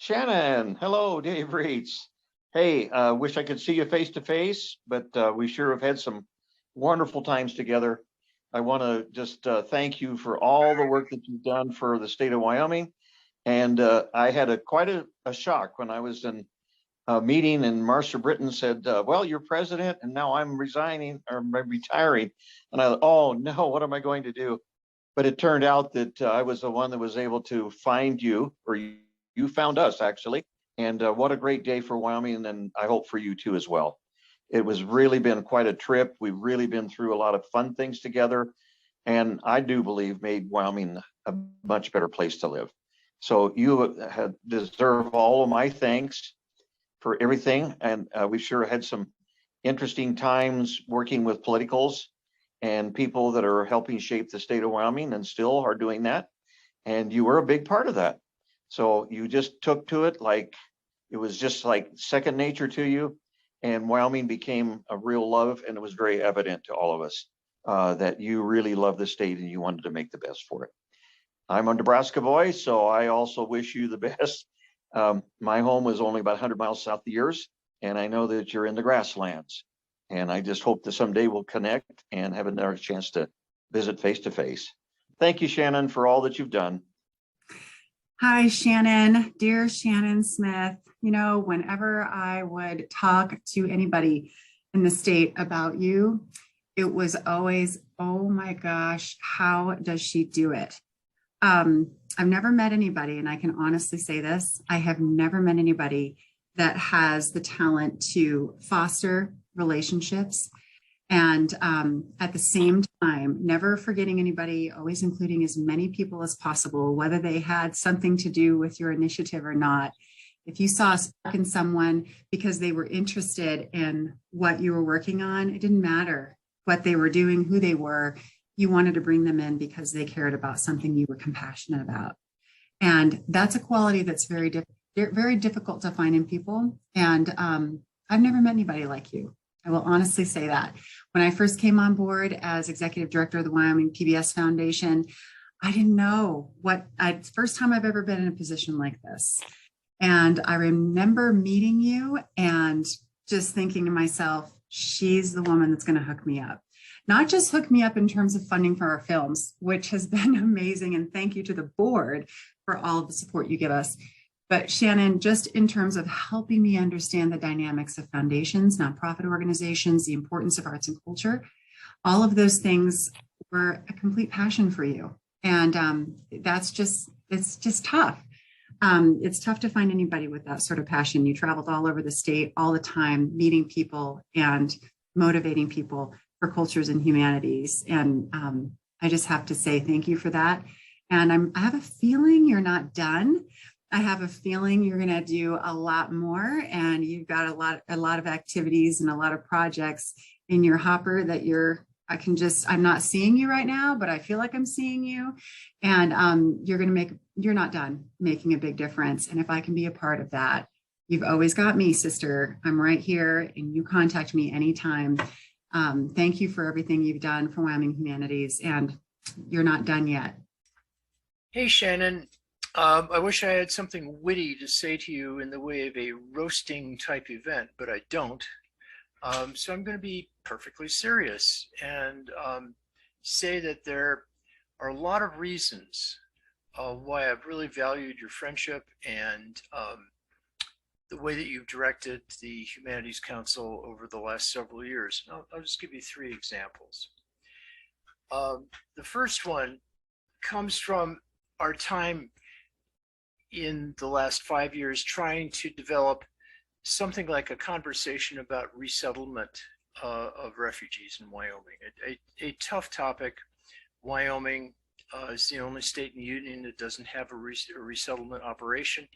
Shannon, hello, Dave Reeds. Hey, wish I could see you face to face, but we sure have had some wonderful times together. I want to just thank you for all the work that you've done for the state of Wyoming. And I had quite a shock when I was in a meeting and Marcia Britton said, well, you're president and now I'm resigning or I'm retiring. And I thought, oh no, what am I going to do? But it turned out that I was the one that was able to find you, or you found us actually. And what a great day for Wyoming, and I hope for you too as well. It was really been quite a trip. We've really been through a lot of fun things together, and I do believe made Wyoming a much better place to live. So you deserve all of my thanks for everything, and we sure had some interesting times working with politicals and people that are helping shape the state of Wyoming and still are doing that. And you were a big part of that. So you just took to it like it was just like second nature to you. And Wyoming became a real love. And it was very evident to all of us that you really love the state and you wanted to make the best for it. I'm a Nebraska boy, so I also wish you the best. My home was only about 100 miles south of yours, and I know that you're in the grasslands. And I just hope that someday we'll connect and have another chance to visit face to face. Thank you, Shannon, for all that you've done. Hi, Shannon, dear Shannon Smith. You know, whenever I would talk to anybody in the state about you, it was always, oh my gosh, how does she do it? I've never met anybody, and I can honestly say this, I have never met anybody that has the talent to foster relationships and at the same time, never forgetting anybody, always including as many people as possible, whether they had something to do with your initiative or not. If you saw a spark in someone because they were interested in what you were working on, it didn't matter what they were doing, who they were. You wanted to bring them in because they cared about something you were compassionate about. And that's a quality that's very difficult to find in people. And I've never met anybody like you. I will honestly say that. When I first came on board as executive director of the Wyoming PBS Foundation, I didn't know first time I've ever been in a position like this. And I remember meeting you and just thinking to myself, she's the woman that's going to hook me up. Not just hook me up in terms of funding for our films, which has been amazing. And thank you to the board for all of the support you give us. But Shannon, just in terms of helping me understand the dynamics of foundations, nonprofit organizations, the importance of arts and culture, all of those things were a complete passion for you. And it's just tough. It's tough to find anybody with that sort of passion. You traveled all over the state all the time, meeting people and motivating people for cultures and humanities. And I just have to say thank you for that. And I have a feeling you're not done. I have a feeling you're going to do a lot more, and you've got a lot of activities and a lot of projects in your hopper that I'm not seeing you right now, but I feel like I'm seeing you, and you're not done making a big difference. And if I can be a part of that, you've always got me, sister. I'm right here, and you contact me anytime. Thank you for everything you've done for Wyoming Humanities, and you're not done yet. Hey, Shannon. I wish I had something witty to say to you in the way of a roasting type event, but I don't. So I'm going to be perfectly serious and say that there are a lot of reasons why I've really valued your friendship and the way that you've directed the Humanities Council over the last several years. I'll just give you three examples. The first one comes from our time in the last 5 years trying to develop something like a conversation about resettlement of refugees in Wyoming. A tough topic. Wyoming is the only state in the union that doesn't have a resettlement operation.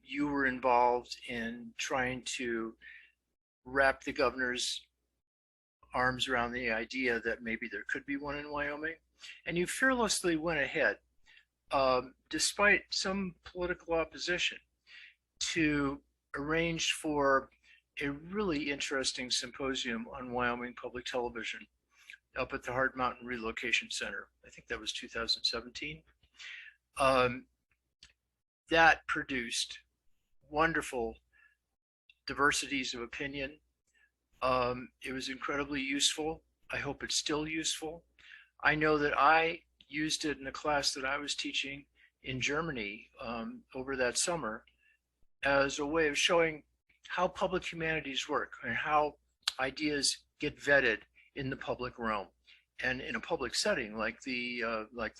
You were involved in trying to wrap the governor's arms around the idea that maybe there could be one in Wyoming, and you fearlessly went ahead, despite some political opposition, to arrange for a really interesting symposium on Wyoming public television up at the Hard Mountain Relocation Center. I think that was 2017. that produced wonderful diversities of opinion. It was incredibly useful. I hope it's still useful. I know that I used it in a class that I was teaching in Germany over that summer as a way of showing how public humanities work and how ideas get vetted in the public realm and in a public setting like the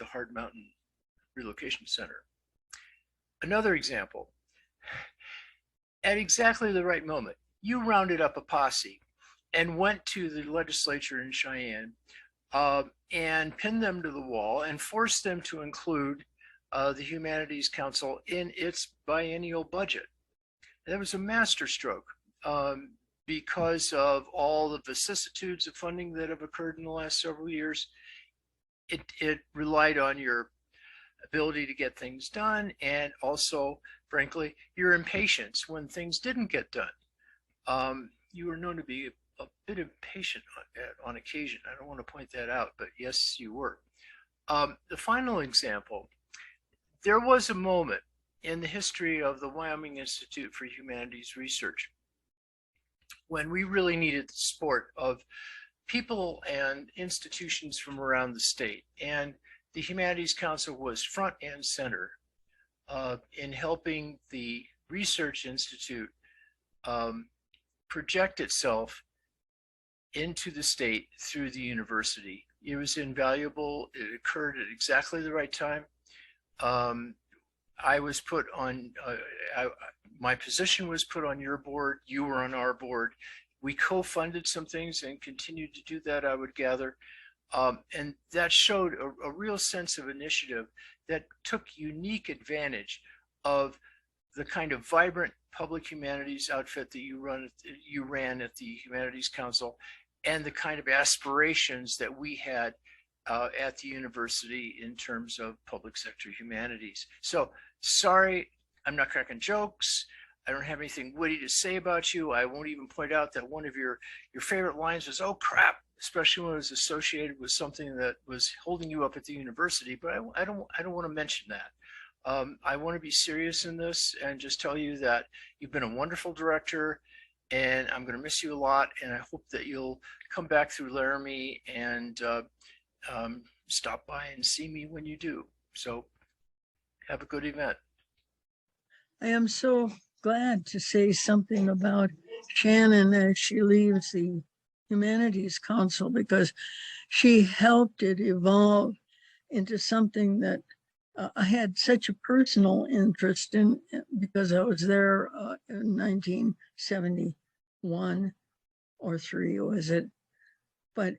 Hard Mountain Relocation Center. Another example, at exactly the right moment, you rounded up a posse and went to the legislature in Cheyenne and pinned them to the wall and forced them to include the Humanities Council in its biennial budget. That was a masterstroke because of all the vicissitudes of funding that have occurred in the last several years. It relied on your ability to get things done and also, frankly, your impatience when things didn't get done. You were known to be a bit impatient on occasion. I don't want to point that out, but yes, you were. The final example, there was a moment in the history of the Wyoming Institute for Humanities Research when we really needed the support of people and institutions from around the state. And the Humanities Council was front and center in helping the Research Institute project itself into the state through the university. It was invaluable. It occurred at exactly the right time. I was put on, my position was put on your board, you were on our board. We co-funded some things and continued to do that, I would gather. And that showed a real sense of initiative that took unique advantage of the kind of vibrant public humanities outfit that you ran at the Humanities Council and the kind of aspirations that we had at the university in terms of public sector humanities. So sorry, I'm not cracking jokes. I don't have anything witty to say about you. I won't even point out that one of your favorite lines was, "Oh crap," especially when it was associated with something that was holding you up at the university. But I don't want to mention that. I want to be serious in this and just tell you that you've been a wonderful director, and I'm going to miss you a lot. And I hope that you'll come back through Laramie and stop by and see me when you do. So have a good event. I am so glad to say something about Shannon as she leaves the Humanities Council, because she helped it evolve into something that I had such a personal interest in, because I was there in 1971 or 3, was it? But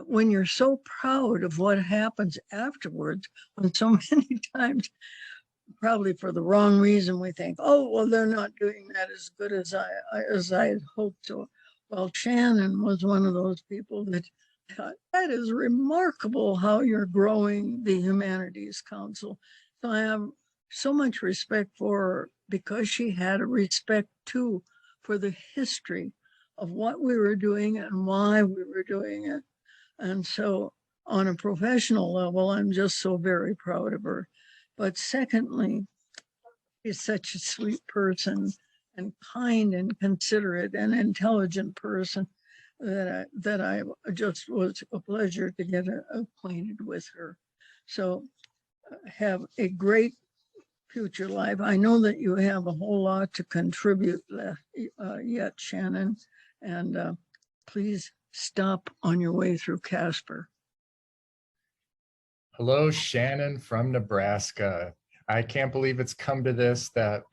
when you're so proud of what happens afterwards, when so many times, probably for the wrong reason, we think, oh, well, they're not doing that as good as I had hoped to. Well, Shannon was one of those people that thought, that is remarkable how you're growing the Humanities Council. So I have so much respect for her, because she had a respect too for the history of what we were doing and why we were doing it. And so on a professional level, I'm just so very proud of her. But secondly, she's such a sweet person and kind and considerate and intelligent person that I just was a pleasure to get acquainted with her. So have a great future life. I know that you have a whole lot to contribute yet, Shannon, and please stop on your way through Casper. Hello, Shannon from Nebraska. I can't believe it's come to this, that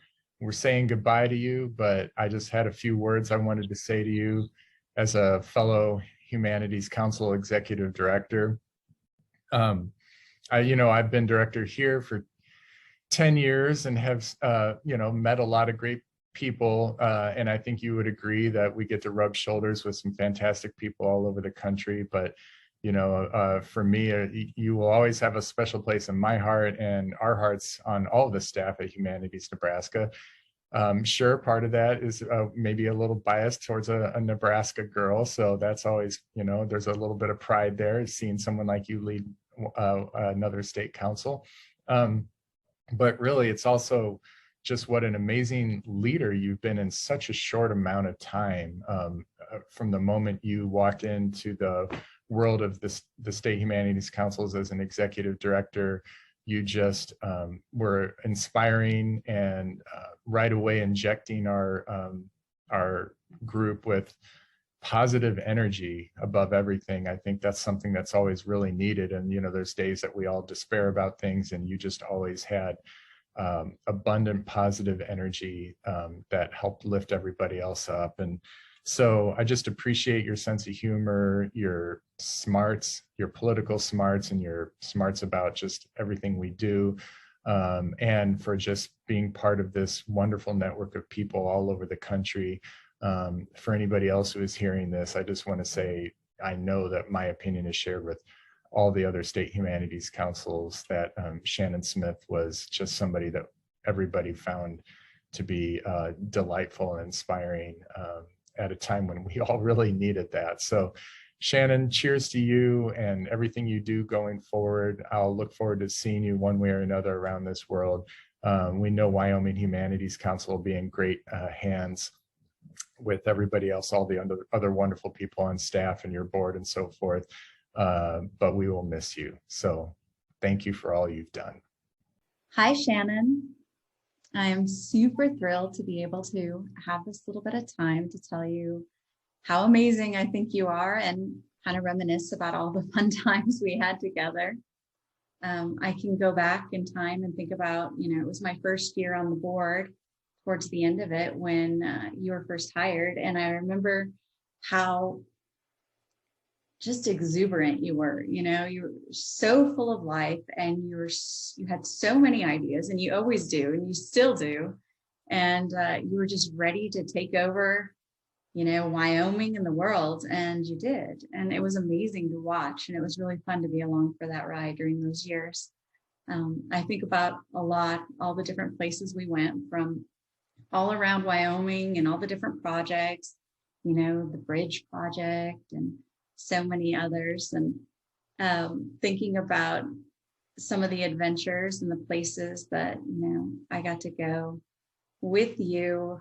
we're saying goodbye to you, but I just had a few words I wanted to say to you as a fellow Humanities Council Executive Director. I've been director here for 10 years and have, met a lot of great people. And I think you would agree that we get to rub shoulders with some fantastic people all over the country. But for me, you will always have a special place in my heart and our hearts on all the staff at Humanities Nebraska. Sure, part of that is maybe a little biased towards a Nebraska girl. So that's always, there's a little bit of pride there, seeing someone like you lead another state council. but really it's also just what an amazing leader you've been in such a short amount of time. From the moment you walked into the world of the State Humanities Councils as an executive director, you just were inspiring and right away injecting our group with positive energy above everything. I think that's something that's always really needed. And, there's days that we all despair about things, and you just always had abundant positive energy that helped lift everybody else up. And so I just appreciate your sense of humor, your smarts, your political smarts, and your smarts about just everything we do. And for just being part of this wonderful network of people all over the country. For anybody else who is hearing this, I just want to say, I know that my opinion is shared with all the other state humanities councils, that Shannon Smith was just somebody that everybody found to be delightful and inspiring at a time when we all really needed that. So Shannon, cheers to you and everything you do going forward. I'll look forward to seeing you one way or another around this world. We know Wyoming Humanities Council will be in great hands with everybody else, all the other wonderful people on staff and your board and so forth. But we will miss you. So thank you for all you've done. Hi, Shannon. I am super thrilled to be able to have this little bit of time to tell you how amazing I think you are and kind of reminisce about all the fun times we had together. I can go back in time and think about, it was my first year on the board towards the end of it when you were first hired. And I remember how just exuberant you were. You were so full of life, and you had so many ideas, and you always do, and you still do. And you were just ready to take over, Wyoming and the world, and you did. And it was amazing to watch, and it was really fun to be along for that ride during those years. I think about all the different places we went from all around Wyoming and all the different projects, the bridge project and so many others, and thinking about some of the adventures and the places that I got to go with you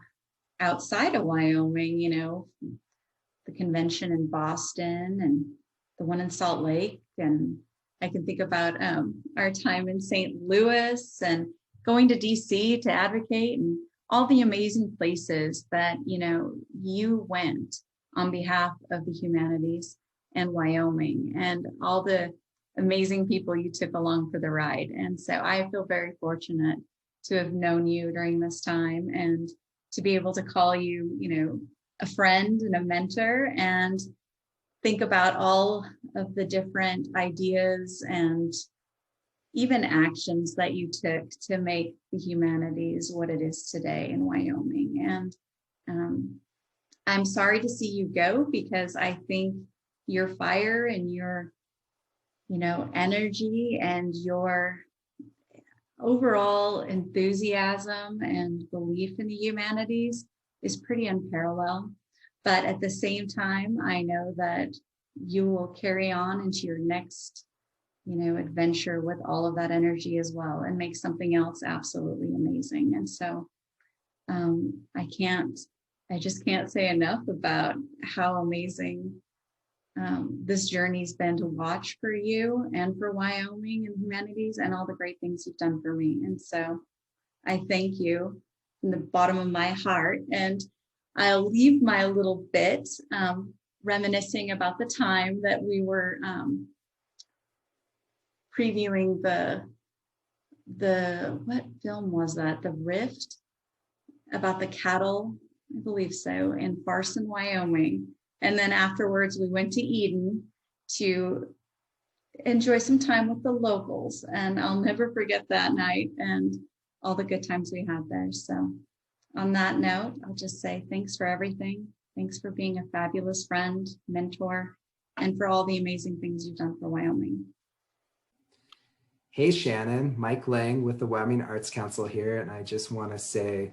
outside of Wyoming, the convention in Boston and the one in Salt Lake. And I can think about our time in St. Louis and going to DC to advocate, and all the amazing places that you went on behalf of the humanities and Wyoming, and all the amazing people you took along for the ride. And so I feel very fortunate to have known you during this time, and to be able to call you, a friend and a mentor, and think about all of the different ideas and even actions that you took to make the humanities what it is today in Wyoming. And I'm sorry to see you go, because I think your fire and your, energy and your overall enthusiasm and belief in the humanities is pretty unparalleled. But at the same time, I know that you will carry on into your next, adventure with all of that energy as well, and make something else absolutely amazing. And so I just can't say enough about how amazing this journey's been to watch for you and for Wyoming and humanities, and all the great things you've done for me. And so I thank you from the bottom of my heart. And I'll leave my little bit reminiscing about the time that we were previewing the what film was that? The Rift, about the cattle, I believe so, in Farson, Wyoming. And then afterwards we went to Eden to enjoy some time with the locals. And I'll never forget that night and all the good times we had there. So on that note, I'll just say thanks for everything. Thanks for being a fabulous friend, mentor, and for all the amazing things you've done for Wyoming. Hey, Shannon, Mike Lang with the Wyoming Arts Council here. And I just want to say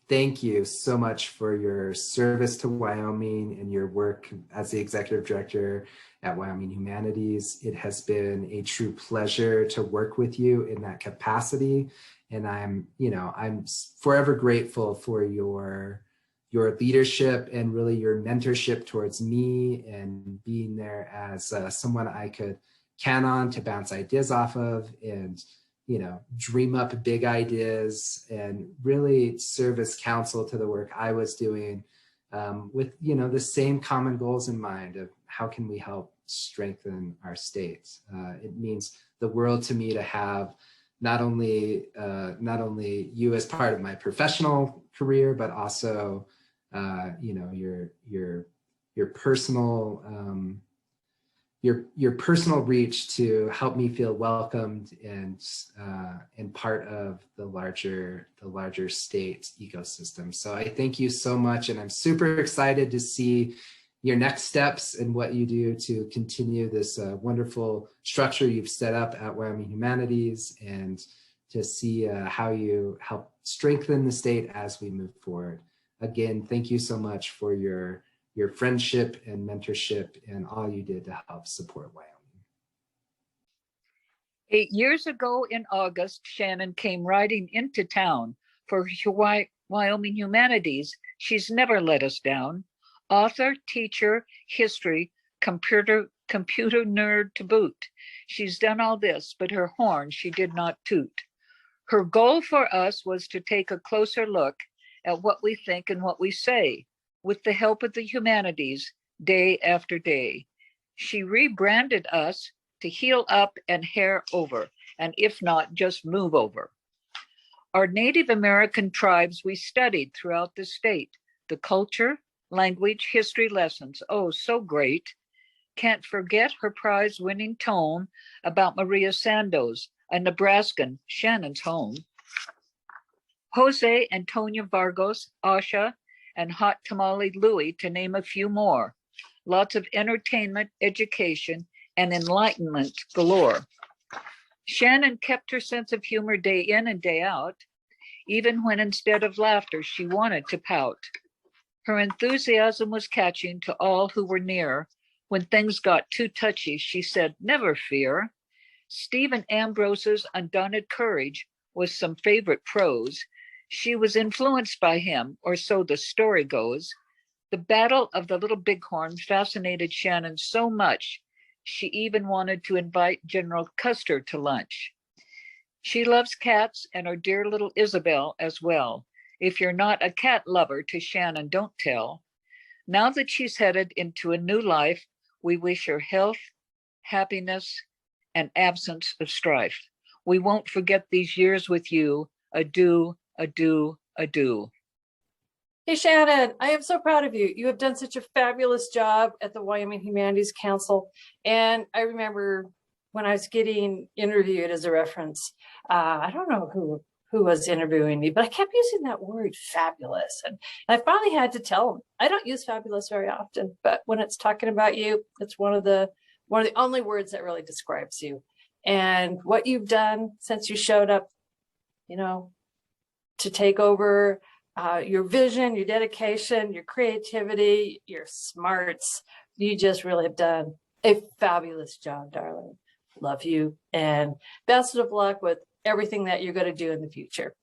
thank you so much for your service to Wyoming and your work as the executive director at Wyoming Humanities. It has been a true pleasure to work with you in that capacity. And I'm forever grateful for your leadership and really your mentorship towards me, and being there as someone I could count on to bounce ideas off of, and dream up big ideas, and really serve as counsel to the work I was doing, with the same common goals in mind of how can we help strengthen our states. It means the world to me to have not only you as part of my professional career, but also your personal your personal reach to help me feel welcomed and part of the larger state ecosystem. So I thank you so much, and I'm super excited to see your next steps and what you do to continue this wonderful structure you've set up at Wyoming Humanities, and to see how you help strengthen the state as we move forward. Again, thank you so much for your friendship and mentorship and all you did to help support Wyoming. 8 years ago in August, Shannon came riding into town for Wyoming Humanities. She's never let us down. Author, teacher, history, computer nerd to boot. She's done all this, but her horn she did not toot. Her goal for us was to take a closer look at what we think and what we say, with the help of the humanities, day after day. She rebranded us to heal up and hair over, and if not, just move over. Our Native American tribes we studied throughout the state, the culture, language, history lessons, oh, so great. Can't forget her prize-winning tone about Maria Sandoz, a Nebraskan, Shannon's home. Jose Antonio Vargas, Asha, and Hot Tamale Louie, to name a few more. Lots of entertainment, education, and enlightenment galore. Shannon kept her sense of humor day in and day out, even when instead of laughter, she wanted to pout. Her enthusiasm was catching to all who were near. When things got too touchy, she said, "Never fear." Stephen Ambrose's undaunted courage was some favorite prose. She was influenced by him, or so the story goes. The Battle of the Little Bighorn fascinated Shannon so much, she even wanted to invite General Custer to lunch. She loves cats and our dear little Isabel as well. If you're not a cat lover, to Shannon, don't tell. Now that she's headed into a new life, we wish her health, happiness, and absence of strife. We won't forget these years with you. Adieu, adieu, adieu. Hey, Shannon, I am so proud of you. You have done such a fabulous job at the Wyoming Humanities Council. And I remember when I was getting interviewed as a reference, I don't know who was interviewing me, but I kept using that word fabulous. And I finally had to tell them, I don't use fabulous very often, but when it's talking about you, it's one of the only words that really describes you. And what you've done since you showed up, to take over, your vision, your dedication, your creativity, your smarts, you just really have done a fabulous job, darling. Love you, and best of luck with everything that you're going to do in the future.